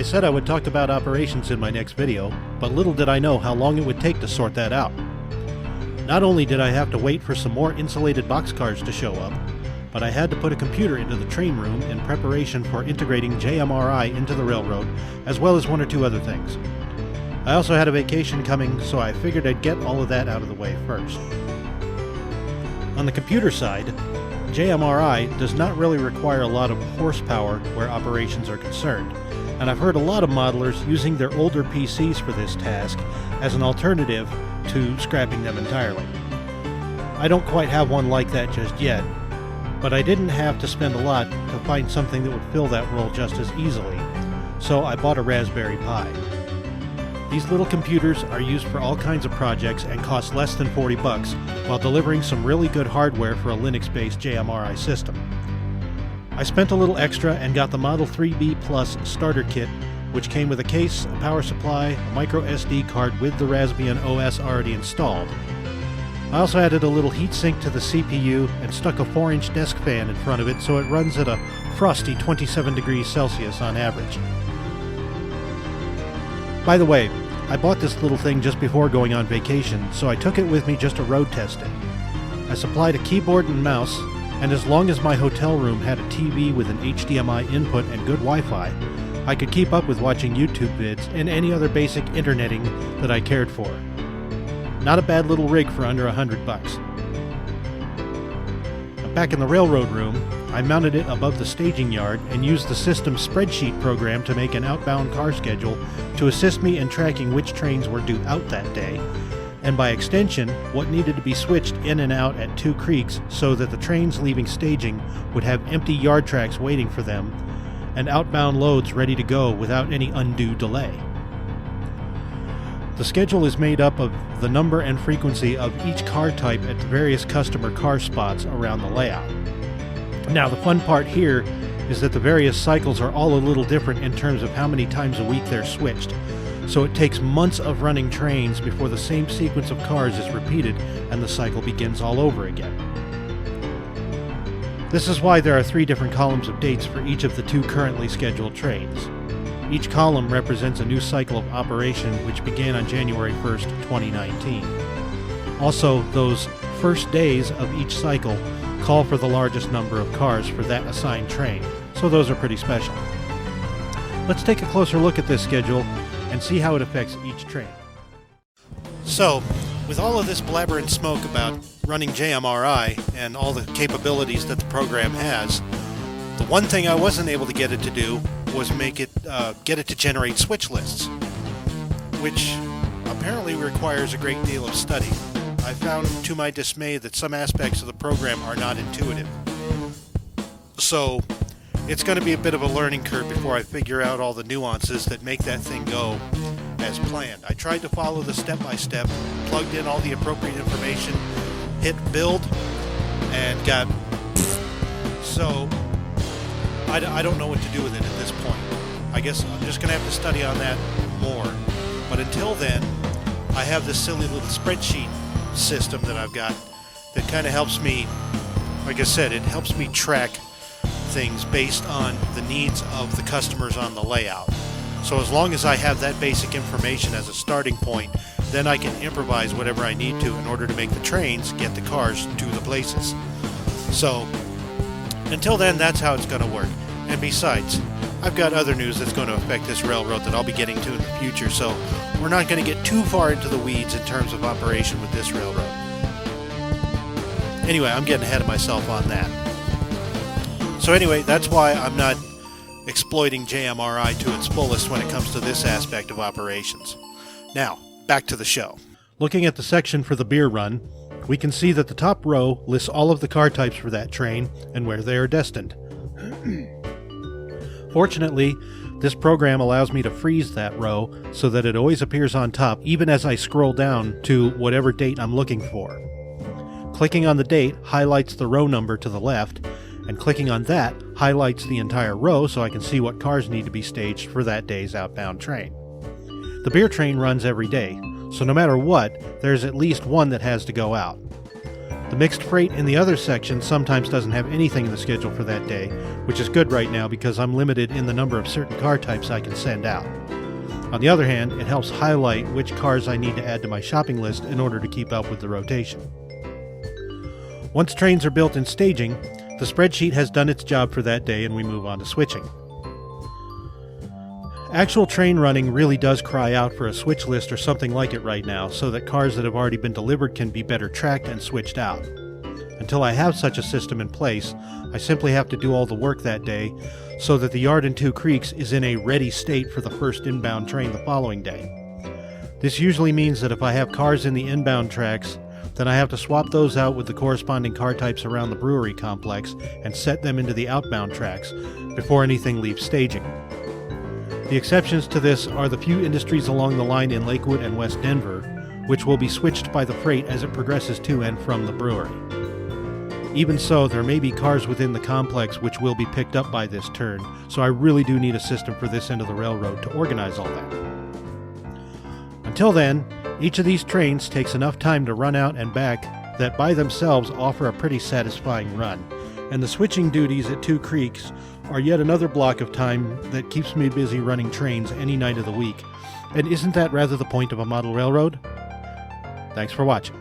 said I would talk about operations in my next video, but little did I know how long it would take to sort that out. Not only did I have to wait for some more insulated boxcars to show up, but I had to put a computer into the train room in preparation for integrating JMRI into the railroad, as well as one or two other things. I also had a vacation coming, so I figured I'd get all of that out of the way first. On the computer side, JMRI does not really require a lot of horsepower where operations are concerned, and I've heard a lot of modelers using their older PCs for this task as an alternative to scrapping them entirely. I don't quite have one like that just yet, but I didn't have to spend a lot to find something that would fill that role just as easily, so I bought a Raspberry Pi. These little computers are used for all kinds of projects and cost less than $40 while delivering some really good hardware for a Linux-based JMRI system. I spent a little extra and got the Model 3B Plus starter kit, which came with a case, a power supply, a micro SD card with the Raspbian OS already installed. I also added a little heatsink to the CPU and stuck a 4-inch desk fan in front of it so it runs at a frosty 27 degrees Celsius on average. By the way, I bought this little thing just before going on vacation, so I took it with me just to road test it. I supplied a keyboard and mouse, and as long as my hotel room had a TV with an HDMI input and good Wi-Fi, I could keep up with watching YouTube vids and any other basic interneting that I cared for. Not a bad little rig for under $100. Back in the railroad room, I mounted it above the staging yard and used the system spreadsheet program to make an outbound car schedule to assist me in tracking which trains were due out that day, and by extension, what needed to be switched in and out at 2 creeks so that the trains leaving staging would have empty yard tracks waiting for them and outbound loads ready to go without any undue delay. The schedule is made up of the number and frequency of each car type at the various customer car spots around the layout. Now, the fun part here is that the various cycles are all a little different in terms of how many times a week they're switched, so it takes months of running trains before the same sequence of cars is repeated and the cycle begins all over again. This is why there are 3 different columns of dates for each of the 2 currently scheduled trains. Each column represents a new cycle of operation which began on January 1st, 2019. Also, those first days of each cycle call for the largest number of cars for that assigned train, so those are pretty special. Let's take a closer look at this schedule and see how it affects each train. So, with all of this blabber and smoke about running JMRI and all the capabilities that the program has, the one thing I wasn't able to get it to do was get it to generate switch lists, which apparently requires a great deal of study. I found to my dismay that some aspects of the program are not intuitive. So it's going to be a bit of a learning curve before I figure out all the nuances that make that thing go as planned. I tried to follow the step-by-step, plugged in all the appropriate information, hit build, and got... So I don't know what to do with it at this point. I guess I'm just going to have to study on that more. But until then, I have this silly little spreadsheet system that I've got that kind of helps me, like I said, it helps me track things based on the needs of the customers on the layout. So as long as I have that basic information as a starting point, then I can improvise whatever I need to in order to make the trains get the cars to the places. So until then, that's how it's going to work. And besides, I've got other news that's going to affect this railroad that I'll be getting to in the future, so we're not going to get too far into the weeds in terms of operation with this railroad. Anyway, I'm getting ahead of myself on that. So anyway, that's why I'm not exploiting JMRI to its fullest when it comes to this aspect of operations. Now, back to the show. Looking at the section for the beer run, we can see that the top row lists all of the car types for that train and where they are destined. Fortunately, this program allows me to freeze that row so that it always appears on top even as I scroll down to whatever date I'm looking for. Clicking on the date highlights the row number to the left, and clicking on that highlights the entire row so I can see what cars need to be staged for that day's outbound train. The beer train runs every day, so no matter what, there's at least one that has to go out. The mixed freight in the other section sometimes doesn't have anything in the schedule for that day, which is good right now because I'm limited in the number of certain car types I can send out. On the other hand, it helps highlight which cars I need to add to my shopping list in order to keep up with the rotation. Once trains are built in staging, the spreadsheet has done its job for that day and we move on to switching. Actual train running really does cry out for a switch list or something like it right now so that cars that have already been delivered can be better tracked and switched out. Until I have such a system in place, I simply have to do all the work that day so that the yard in Two Creeks is in a ready state for the first inbound train the following day. This usually means that if I have cars in the inbound tracks, then I have to swap those out with the corresponding car types around the brewery complex and set them into the outbound tracks before anything leaves staging. The exceptions to this are the few industries along the line in Lakewood and West Denver, which will be switched by the freight as it progresses to and from the brewery. Even so, there may be cars within the complex which will be picked up by this turn, so I really do need a system for this end of the railroad to organize all that. Until then, each of these trains takes enough time to run out and back that by themselves offer a pretty satisfying run, and the switching duties at Two Creeks are yet another block of time that keeps me busy running trains any night of the week. And isn't that rather the point of a model railroad? Thanks for watching.